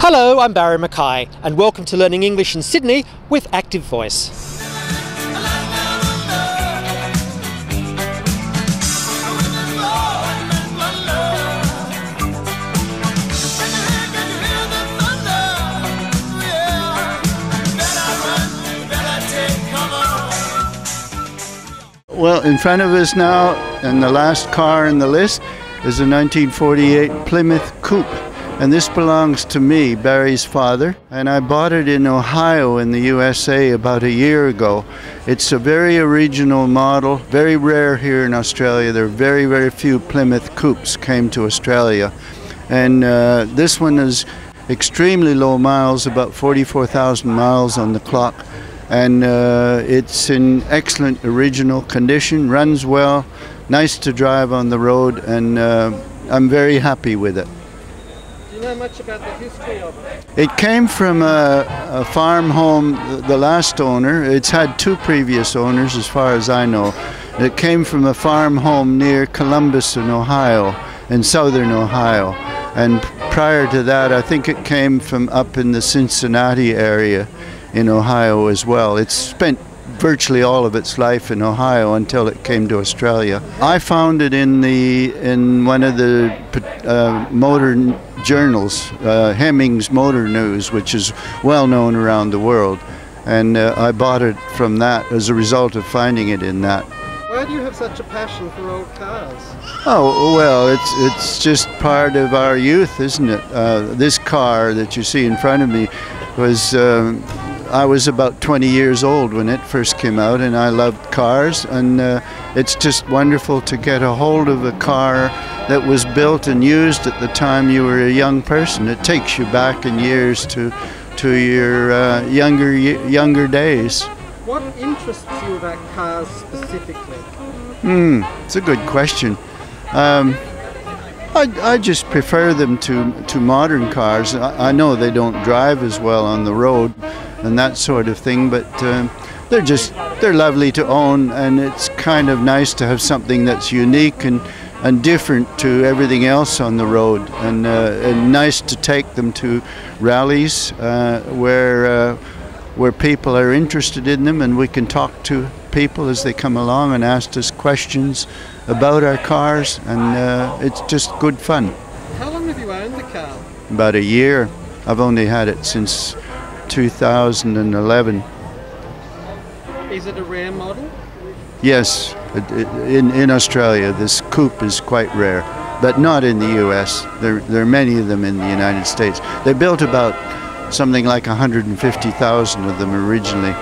Hello, I'm Barry Mackay, and welcome to Learning English in Sydney with Active Voice. Well, in front of us now, and the last car in the list, is a 1948 Plymouth Coupe. And this belongs to me, Barry's father, and I bought it in Ohio in the USA about a year ago. It's a very original model, very rare here in Australia. There are very, very few Plymouth Coupes came to Australia. And this one is extremely low miles, about 44,000 miles on the clock. And it's in excellent original condition, runs well, nice to drive on the road, and I'm very happy with it. Do you know much about the history of it? It came from a farm home, the last owner. It's had two previous owners as far as I know. It came from a farm home near Columbus in Ohio, in southern Ohio. And prior to that, I think it came from up in the Cincinnati area in Ohio as well. It's spent virtually all of its life in Ohio until it came to Australia. I found it in one of the motor journals, Hemming's Motor News, which is well known around the world, and I bought it from that as a result of finding it in that. Why do you have such a passion for old cars? Oh, well, it's just part of our youth, isn't it? This car that you see in front of me was I was about 20 years old when it first came out, and I loved cars, and it's just wonderful to get a hold of a car that was built and used at the time you were a young person. It takes you back in years to your younger days. What interests you about cars specifically? It's a good question. I just prefer them to modern cars. I know they don't drive as well on the road and that sort of thing, but they're lovely to own, and it's kind of nice to have something that's unique and different to everything else on the road, and nice to take them to rallies where people are interested in them, and we can talk to people as they come along and ask us questions about our cars, and it's just good fun. How long have you owned the car? About a year. I've only had it since 2011. Is it a rare model? Yes, in Australia this coupe is quite rare, but not in the US. There are many of them in the United States. They built about something like 150,000 of them originally.